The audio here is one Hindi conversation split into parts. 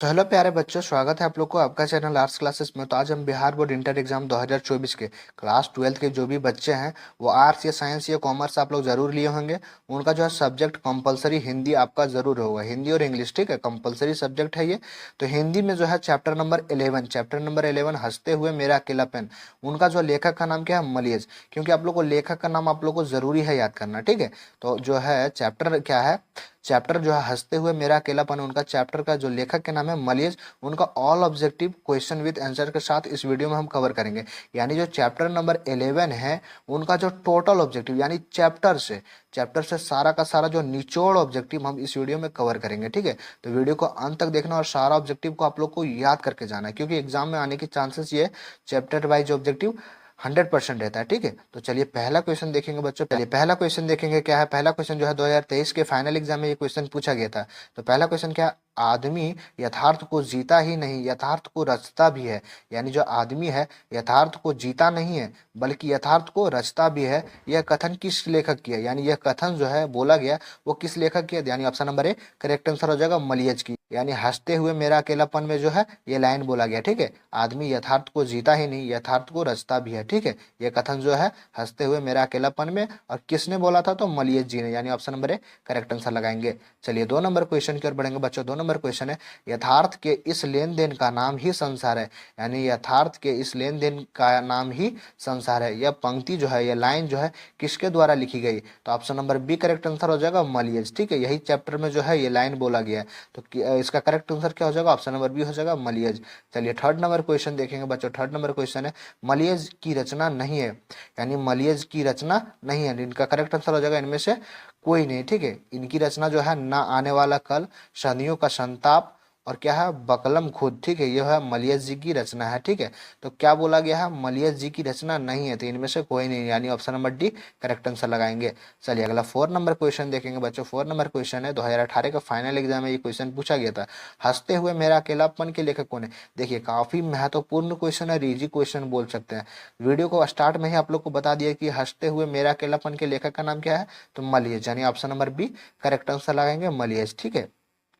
तो हेलो प्यारे बच्चों, स्वागत है आप लोग को आपका चैनल आर्ट्स क्लासेस में। तो आज हम बिहार बोर्ड इंटर एग्जाम 2024 के क्लास 12 के जो भी बच्चे हैं वो आर्ट्स या साइंस या कॉमर्स आप लोग जरूर लिए होंगे। उनका जो है सब्जेक्ट कंपलसरी हिंदी आपका जरूर होगा, हिंदी और इंग्लिश, ठीक है, कंपलसरी सब्जेक्ट है ये। तो हिंदी में जो है चैप्टर नंबर 11 हंसते हुए मेरा अकेला पेन। उनका जो लेखक का नाम क्या है? मलियज। क्योंकि आप लोग को लेखक का नाम आप लोग को जरूरी है याद करना, ठीक है। तो जो है चैप्टर क्या है, चैप्टर जो है हंसते हुए मेरा अकेलापन, उनका चैप्टर का जो लेखक के नाम है मलियज। उनका all objective question with answer के साथ इस वीडियो में हम कवर करेंगे। यानी जो चैप्टर नंबर 11 है उनका जो टोटल ऑब्जेक्टिव यानी चैप्टर से सारा का सारा जो निचोड़ ऑब्जेक्टिव हम इस वीडियो में कवर करेंगे, ठीक है। तो वीडियो को अंत तक देखना और सारा ऑब्जेक्टिव को आप लोग को याद करके जाना है, क्योंकि एग्जाम में आने की चांसेस ये चैप्टर वाइज ऑब्जेक्टिव 100% रहता है, ठीक है। तो चलिए पहला क्वेश्चन देखेंगे बच्चों। चलिए पहला क्वेश्चन देखेंगे क्या है। पहला क्वेश्चन जो है 2023 के फाइनल एग्जाम में ये क्वेश्चन पूछा गया था। तो पहला क्वेश्चन क्या है? आदमी यथार्थ को जीता ही नहीं, यथार्थ को रचता भी है। यानी जो आदमी है यथार्थ को जीता नहीं है बल्कि यथार्थ को रचता भी है। यह कथन किस लेखक की है? यानी यह कथन जो है बोला गया वो किस लेखक की है? यानी option number A correct answer हो जाएगा मलियज की। यानी हंसते हुए मेरा अकेलापन में जो है ये लाइन बोला गया, ठीक है। आदमी यथार्थ को जीता ही नहीं, यथार्थ को रचता भी है, ठीक है। ये कथन जो है हंसते हुए मेरा अकेलापन में, और किसने बोला था? तो मलियज जी ने। यानी option number A correct answer लगाएंगे। चलिए 2 नंबर क्वेश्चन की ओर बढ़ेंगे बच्चों। 2 नंबर क्वेश्चन है, यथार्थ के इस लेन देन का नाम ही संसार है। यानी यथार्थ के इस लेन देन का नाम ही संसार है। यह पंक्ति जो है, यह लाइन जो है किसके द्वारा लिखी गई? तो option number B correct answer हो जाएगा मलियज, ठीक है। यही चैप्टर में जो है ये लाइन बोला गया है। तो इसका करेक्ट आंसर क्या हो जाएगा? ऑप्शन नंबर बी हो जाएगा मलियज। चलिए 3rd नंबर क्वेश्चन देखेंगे बच्चों। 3rd नंबर क्वेश्चन है, मलियज की रचना नहीं है। यानी मलियज की रचना नहीं है, इनका करेक्ट आंसर हो जाएगा इनमें से कोई नहीं, ठीक है। इनकी रचना जो है ना आने वाला कल, सदियों का संताप, और क्या है? बकलम खुद, ठीक है। यह है मलियज जी की रचना है, ठीक है। तो क्या बोला गया है? मलियज जी की रचना नहीं है, तो इनमें से कोई नहीं, यानी option number D correct answer लगाएंगे। चलिए अगला 4 नंबर क्वेश्चन देखेंगे बच्चों। 4 नंबर क्वेश्चन है, 2018 का फाइनल एग्जाम में ये क्वेश्चन पूछा गया था। हंसते हुए मेरा अकेलापन के लेखक कौन है? देखिए काफी महत्वपूर्ण क्वेश्चन है, इजी क्वेश्चन बोल सकते हैं। वीडियो को स्टार्ट में ही आप लोग को बता दिया कि हंसते हुए मेरा अकेलापन के लेखक का नाम क्या है? तो मलियज, यानी option number B correct answer लगाएंगे मलियज, ठीक है।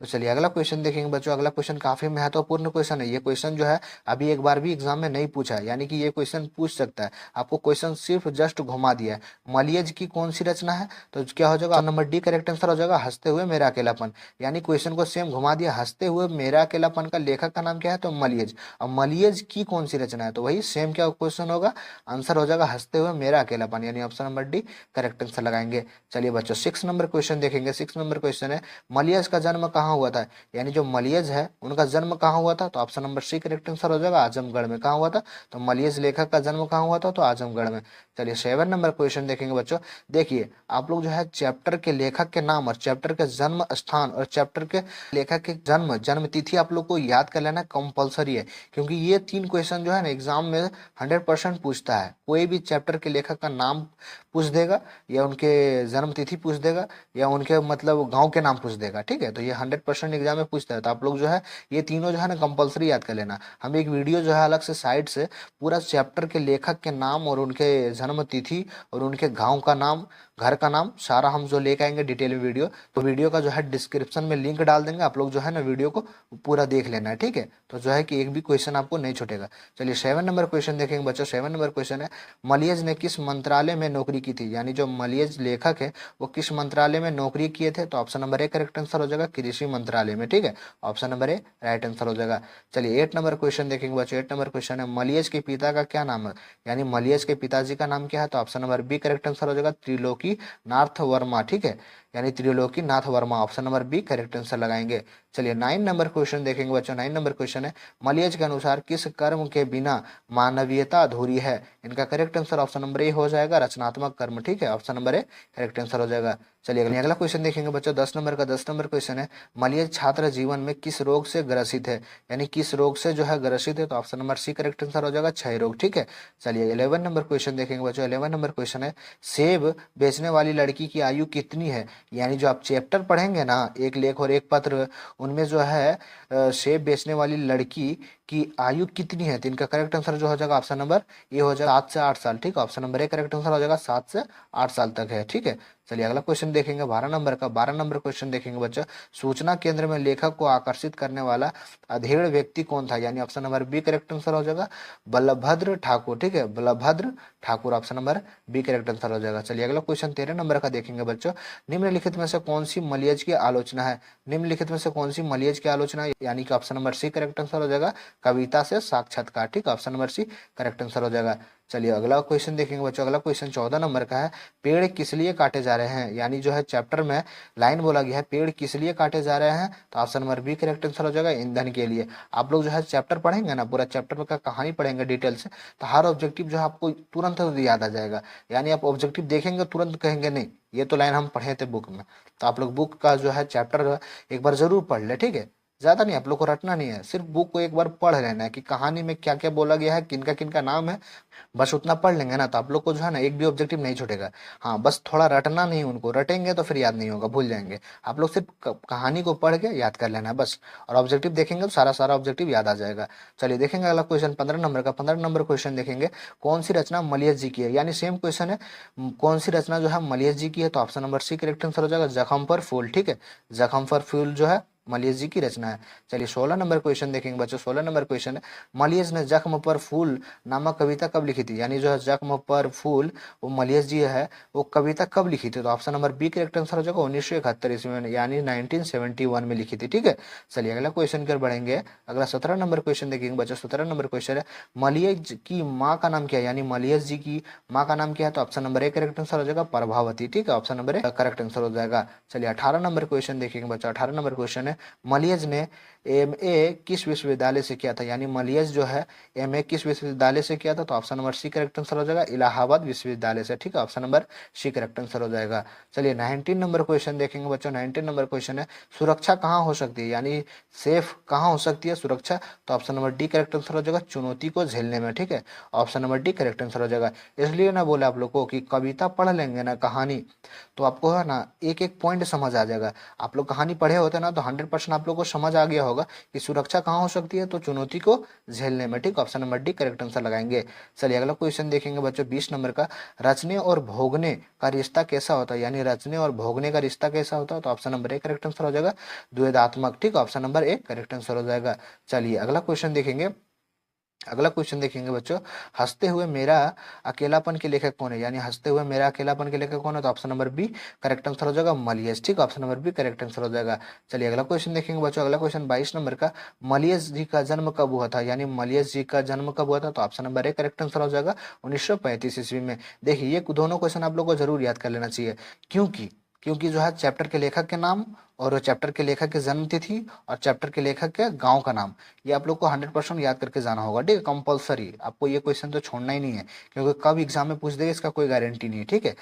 तो चलिए अगला क्वेश्चन देखेंगे बच्चों। अगला क्वेश्चन काफी महत्वपूर्ण क्वेश्चन है। ये क्वेश्चन जो है अभी एक बार भी एग्जाम में नहीं पूछा है, यानी कि ये क्वेश्चन पूछ सकता है। आपको क्वेश्चन सिर्फ जस्ट घुमा दिया है। मलियज की कौन सी रचना है? तो क्या हो जाएगा? Option number D correct answer हो जाएगा, हंसते हुए मेरा अकेलापन। यानी क्वेश्चन को सेम घुमा दिया, हंसते हुए मेरा अकेलापन का लेखक का नाम क्या है? तो मलियज। अब मलियज की कौन सी रचना है? तो वही सेम क्या क्वेश्चन होगा, आंसर हो जाएगा हंसते हुए मेरा अकेलापन, यानी option number D correct answer लगाएंगे। चलिए बच्चों 6 नंबर क्वेश्चन देखेंगे। 6 नंबर क्वेश्चन है, मलियज का जन्म कहाँ हुआ था? यानी जो मलियज है उनका जन्म कहाँ हुआ था? तो option number C correct answer हो जाएगा, आजमगढ़ में। कहाँ हुआ था? तो मलियज लेखक का जन्म कहाँ हुआ था? तो आजमगढ़ में। चलिए 7 नंबर क्वेश्चन देखेंगे बच्चों। देखिए आप लोग जो है चैप्टर के लेखक के नाम और चैप्टर के जन्म स्थान और चैप्टर के लेखक के जन्म तिथि आप लोग को याद कर लेना कंपलसरी है, क्योंकि ये 3 क्वेश्चन जो है ना एग्जाम में 100% पूछता है। कोई भी चैप्टर के लेखक का नाम पूछ देगा, या उनके जन्म तिथि पूछ देगा, या उनके मतलब गांव के नाम पूछ देगा, ठीक है। तो ये 100% एग्जाम में पूछता है। तो आप लोग जो है ये तीनों जो है ना कंपलसरी याद कर लेना। हम एक वीडियो जो है अलग से साइड से पूरा चैप्टर के लेखक के नाम और उनके जन्म तिथि और उनके गांव का नाम, घर का नाम, सारा हम जो लेके आएंगे डिटेल वीडियो। तो वीडियो का जो है डिस्क्रिप्शन में लिंक डाल देंगे, आप लोग जो है ना वीडियो को पूरा देख लेना है, ठीक है। तो जो है कि एक भी क्वेश्चन आपको नहीं छूटेगा। चलिए 7 नंबर क्वेश्चन देखेंगे बच्चों। 7 नंबर क्वेश्चन है, मलियज ने किस मंत्रालय में नौकरी की थी? यानी जो मलियज लेखक है वो किस मंत्रालय में नौकरी किए थे? तो option number A correct answer हो जाएगा, कृषि मंत्रालय में, ठीक है। Option number A right answer हो जाएगा। चलिए 8 नंबर क्वेश्चन देखेंगे बच्चों। 8 नंबर क्वेश्चन है, मलियज के पिता का क्या नाम है? यानी मलियज के पिताजी का नाम क्या है? तो option number B correct answer हो जाएगा, त्रिलोकी नाथ वर्मा, ठीक है। यानी Triloki Nath Verma, option number B correct answer लगाएंगे। चलिए 9 नंबर क्वेश्चन देखेंगे बच्चों। 9 नंबर क्वेश्चन है, मलियज के अनुसार किस कर्म के बिना मानवीयता अधूरी है? इनका correct answer option number A हो जाएगा, रचनात्मक कर्म, ठीक है। Option number A correct answer हो जाएगा। चलिए अगला क्वेश्चन देखेंगे बच्चों 10 नंबर का। 10 नंबर क्वेश्चन है, मलियज छात्र जीवन में किस रोग से ग्रसित है? यानी किस रोग से जो है ग्रसित है? तो option number C correct answer हो जाएगा, क्षय रोग, ठीक है। चलिए 11 नंबर क्वेश्चन देखेंगे बच्चों। 11 नंबर क्वेश्चन है, सेब बेचने वाली लड़की की आयु कितनी है? यानी जो आप चैप्टर पढ़ेंगे ना, एक लेख और एक पत्र, उनमें जो है सेब बेचने वाली लड़की की आयु कितनी है, तो इनका करेक्ट आंसर जो हो जाएगा ऑप्शन नंबर ए हो जाएगा 7 से 8 साल। ठीक है, option number A correct answer हो जाएगा 7 से 8 साल तक है। ठीक है, चलिए अगला क्वेश्चन देखेंगे 12 नंबर का। 12 नंबर क्वेश्चन देखेंगे बच्चों, सूचना केंद्र में लेखक को आकर्षित करने वाला अधेड़ व्यक्ति कौन था, यानी option number B correct answer हो जाएगा बल्लभद्र ठाकुर। ठीक है, Ballabhadra Thakur option number B correct answer हो जाएगा। चलिए अगला क्वेश्चन 13 नंबर का देखेंगे बच्चों, निम्नलिखित में से कौन सी मलियज की आलोचना है, निम्नलिखित में से कौन सी मलियज की आलोचना है, यानी कि option number C correct answer हो जाएगा कविता से साक्षात्कार। ठीक है, option number C correct answer हो जाएगा। चलिए अगला क्वेश्चन देखेंगे बच्चों, अगला क्वेश्चन 14 नंबर का है, पेड़ किस लिए काटे जा रहे हैं, यानी जो है चैप्टर में लाइन बोला गया है पेड़ किस लिए काटे जा रहे हैं, तो option number B correct answer हो जाएगा ईंधन के लिए। आप लोग जो है चैप्टर पढ़ेंगे ना, पूरा चैप्टर का कहानी पढ़ेंगे डिटेल से, तो हर ऑब्जेक्टिव जो है आपको तुरंत याद आ जाएगा। यानी आप ऑब्जेक्टिव देखेंगे तुरंत कहेंगे नहीं ये तो लाइन हम पढ़े थे बुक में। तो आप लोग बुक का जो है चैप्टर एक बार जरूर पढ़ ले। ठीक है, ज्यादा नहीं, आप लोग को रटना नहीं है, सिर्फ बुक को एक बार पढ़ लेना है कि कहानी में क्या क्या बोला गया है, किनका किनका नाम है, बस उतना पढ़ लेंगे ना तो आप लोग को जो है ना एक भी ऑब्जेक्टिव नहीं छूटेगा। हाँ, बस थोड़ा रटना नहीं, उनको रटेंगे तो फिर याद नहीं होगा, भूल जाएंगे। आप लोग सिर्फ कहानी को पढ़ के याद कर लेना है बस, और ऑब्जेक्टिव देखेंगे तो सारा सारा ऑब्जेक्टिव याद आ जाएगा। चलिए देखेंगे अगला क्वेश्चन 15 नंबर का। 15 नंबर क्वेश्चन देखेंगे, कौन सी रचना मलियस जी की है, यानी सेम क्वेश्चन है, कौन सी रचना जो है मलियस जी की है, तो option number C correct answer हो जाएगा जख्म पर फूल। ठीक है, जख्म पर फूल जो है मलियस जी की रचना है। चलिए 16 नंबर क्वेश्चन देखेंगे बच्चों। 16 नंबर क्वेश्चन है, मलियस ने जख्म पर फूल नामक कविता कब लिखी थी, यानी जो है जख्म पर फूल वो मलियस जी है वो कविता कब लिखी थी, तो option number B correct answer हो जाएगा 1971 ईस्वी में, यानी 1971 में लिखी थी। ठीक है, चलिए अगला क्वेश्चन की ओर बढ़ेंगे। अगला 17 नंबर क्वेश्चन देखेंगे बच्चों। 17 नंबर क्वेश्चन है, मलियस की माँ का नाम क्या है, यानी मलियस जी की माँ का नाम क्या है, तो option number A correct answer हो जाएगा प्रभावती। ठीक है, option number A correct answer हो जाएगा। चलिए 18 नंबर क्वेश्चन देखेंगे बच्चों। 18 नंबर क्वेश्चन है, मलियस ने एमए किस विश्वविद्यालय से किया था, यानी मलियस जो है एमए किस विश्वविद्यालय से किया था, तो option number C correct answer हो जाएगा इलाहाबाद विश्वविद्यालय से। ठीक है, option number C correct answer हो जाएगा। चलिए 19 नंबर क्वेश्चन देखेंगे बच्चों। 19 नंबर क्वेश्चन है, सुरक्षा कहाँ हो सकती है, यानी सेफ कहाँ हो सकती है सुरक्षा, तो option number D correct answer हो जाएगा चुनौती को झेलने में। ठीक है, option number D correct answer हो जाएगा। इसलिए ना बोले आप लोग को कि कविता पढ़ लेंगे ना कहानी तो आपको है ना एक एक पॉइंट समझ आ जाएगा। आप लोग कहानी पढ़े होते ना तो 100% आप लोग को समझ आ गया होगा कि सुरक्षा कहाँ हो सकती है, तो चुनौती को झेलने में। ठीक, option number D correct answer लगाएंगे। चलिए अगला क्वेश्चन देखेंगे बच्चों 20 नंबर का, रचने और भोगने का रिश्ता कैसा होता है, यानी रचने और भोगने का रिश्ता कैसा होता है, तो option number A correct answer हो जाएगा द्वैधात्मक। ठीक, option number A correct answer हो जाएगा। चलिए अगला क्वेश्चन देखेंगे। अगला क्वेश्चन देखेंगे बच्चों, हंसते हुए मेरा अकेलापन के लेखक कौन है, यानी हंसते हुए मेरा अकेलापन के लेखक कौन है, तो option number B correct answer हो जाएगा मलियस। ठीक, option number B correct answer हो जाएगा। चलिए अगला क्वेश्चन देखेंगे बच्चों। अगला क्वेश्चन 22 नंबर का, मलियस जी का जन्म कब हुआ था, यानी मलियस जी का जन्म कब हुआ था, तो option number A correct answer हो जाएगा 1935 ईस्वी में। देखिए ये दोनों क्वेश्चन आप लोग को जरूर याद कर लेना चाहिए, क्योंकि क्योंकि जो है चैप्टर के लेखक के नाम और चैप्टर के लेखक के जन्म तिथि और चैप्टर के लेखक के गांव का नाम ये आप लोग को 100% याद करके जाना होगा। ठीक है, कंपलसरी, आपको ये क्वेश्चन तो छोड़ना ही नहीं है, क्योंकि कब एग्जाम में पूछ देगा इसका कोई गारंटी नहीं है। ठीक है,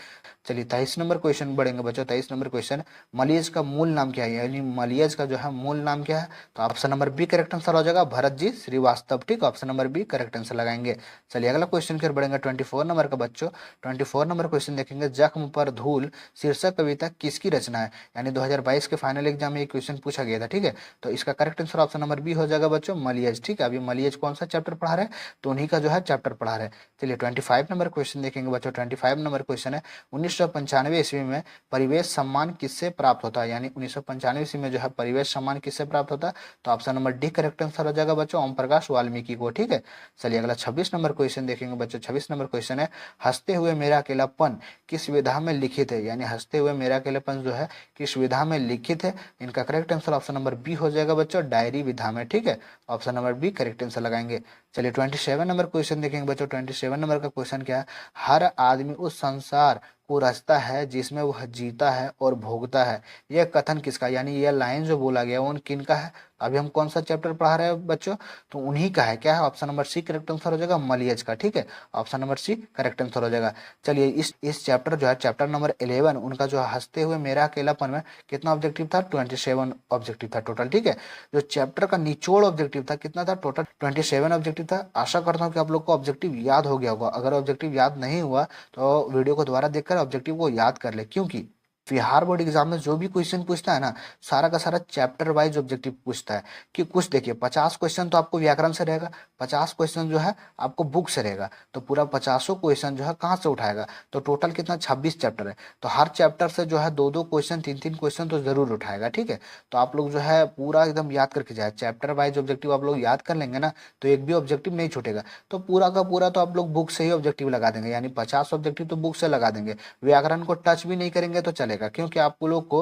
चलिए 23 नंबर क्वेश्चन बढ़ेंगे बच्चों। 23 नंबर क्वेश्चन, मलियस का मूल नाम क्या है, यानी मलियस का जो है मूल नाम क्या है, तो option number B correct answer हो जाएगा भरत जी श्रीवास्तव। ठीक, option number B correct answer लगाएंगे। चलिए अगला क्वेश्चन फिर बढ़ेंगे 24 नंबर का बच्चों। 24 नंबर क्वेश्चन देखेंगे, जख्म पर धूल शीर्षक कविता किसकी रचना है, यानी 2022 के फाइनल एग्जाम में ये क्वेश्चन पूछा गया था। ठीक है, तो इसका correct answer option number B हो जाएगा बच्चों मलियस। ठीक है, अभी मलियस कौन सा चैप्टर पढ़ा रहे हैं, तो उन्हीं का जो है चैप्टर पढ़ा रहे हैं। चलिए 25 नंबर क्वेश्चन देखेंगे बच्चों। 25 नंबर क्वेश्चन है, 1995 ईस्वी में परिवेश सम्मान किससे प्राप्त होता है, यानी 1995 ईस्वी में जो है परिवेश सम्मान किससे प्राप्त होता है, तो option number D correct answer हो जाएगा बच्चों ओम प्रकाश वाल्मीकि को। ठीक है, चलिए अगला 26 नंबर क्वेश्चन देखेंगे बच्चों। 26 नंबर क्वेश्चन है, हंसते हुए मेरा अकेलापन किस विधा में लिखित है, यानी हंसते हुए मेरा अकेलापन जो है किस विधा में लिखित है, इनका correct answer option number B हो जाएगा बच्चों डायरी विधा में। ठीक है, option number B correct answer लगाएंगे। चलिए 27 नंबर क्वेश्चन देखेंगे बच्चों। 27 नंबर का क्वेश्चन क्या है, हर आदमी उस संसार को रचता है जिसमें वह जीता है और भोगता है, यह कथन किसका, यानी यह लाइन जो बोला गया उन किन का है, अभी हम कौन सा चैप्टर पढ़ा रहे हैं बच्चों, तो उन्हीं का है। क्या है, option number C correct answer हो जाएगा मलियस का। ठीक है, option number C correct answer हो जाएगा। चलिए इस चैप्टर जो है चैप्टर नंबर 11 उनका जो है हंसते हुए मेरा अकेलापन में कितना ऑब्जेक्टिव था, 27 ऑब्जेक्टिव था टोटल। ठीक है, जो चैप्टर का निचोड़ ऑब्जेक्टिव था कितना था, टोटल 27 ऑब्जेक्टिव था। आशा करता हूँ कि आप लोग को ऑब्जेक्टिव याद हो गया होगा। अगर ऑब्जेक्टिव याद नहीं हुआ तो वीडियो को दोबारा देखकर ऑब्जेक्टिव को याद कर ले, क्योंकि बिहार बोर्ड एग्जाम में जो भी क्वेश्चन पूछता है ना, सारा का सारा चैप्टर वाइज ऑब्जेक्टिव पूछता है। कि कुछ देखिए 50 क्वेश्चन तो आपको व्याकरण से रहेगा, 50 क्वेश्चन जो है आपको बुक से रहेगा, तो पूरा 50 क्वेश्चन जो है कहाँ से उठाएगा, तो टोटल कितना 26 चैप्टर है, तो हर चैप्टर से जो है 2-2 क्वेश्चन 3-3 क्वेश्चन तो जरूर उठाएगा। ठीक है, तो आप लोग जो है पूरा एकदम याद करके जाए, चैप्टर वाइज ऑब्जेक्टिव आप लोग याद कर लेंगे ना, तो एक भी ऑब्जेक्टिव नहीं छूटेगा। तो पूरा का पूरा तो आप लोग बुक से ही ऑब्जेक्टिव लगा देंगे, यानी 50 ऑब्जेक्टिव तो बुक से लगा देंगे, व्याकरण को टच भी नहीं करेंगे तो चलेगा, क्योंकि आप लोग को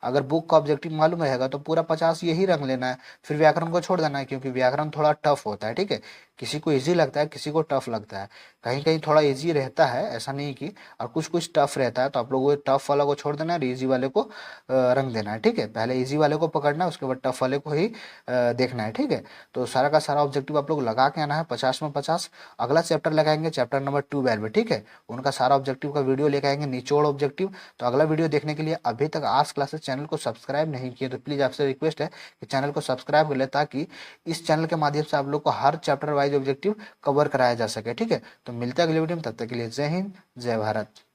अगर बुक का ऑब्जेक्टिव मालूम रहेगा तो पूरा 50 यही रंग लेना है, फिर व्याकरण को छोड़ देना है, क्योंकि व्याकरण थोड़ा टफ होता है। ठीक है, किसी को इजी लगता है, किसी को टफ लगता है, कहीं कहीं थोड़ा इजी रहता है, ऐसा नहीं कि, और कुछ कुछ टफ रहता है, तो आप लोग वो टफ वाला को छोड़ देना है और इजी वाले को रंग देना है। ठीक है, पहले इजी वाले को पकड़ना है, उसके बाद टफ वाले को ही देखना है। ठीक है, तो सारा का सारा ऑब्जेक्टिव आप लोग लगा के आना है 50 में 50। अगला चैप्टर लगाएंगे चैप्टर नंबर 12 में। ठीक है, उनका सारा ऑब्जेक्टिव का वीडियो लेके आएंगे, निचोड़ ऑब्जेक्टिव। तो अगला वीडियो देखने के लिए अभी तक आर्ट्स क्लासेस चैनल को सब्सक्राइब नहीं किए तो प्लीज़ आपसे रिक्वेस्ट है कि चैनल को सब्सक्राइब कर ले, ताकि इस चैनल के माध्यम से आप लोग को हर चैप्टर वाइज ऑब्जेक्टिव कवर कराया जा सके। ठीक है, तो मिलते हैं अगले वीडियो में, तब तक के लिए जय हिंद जय भारत।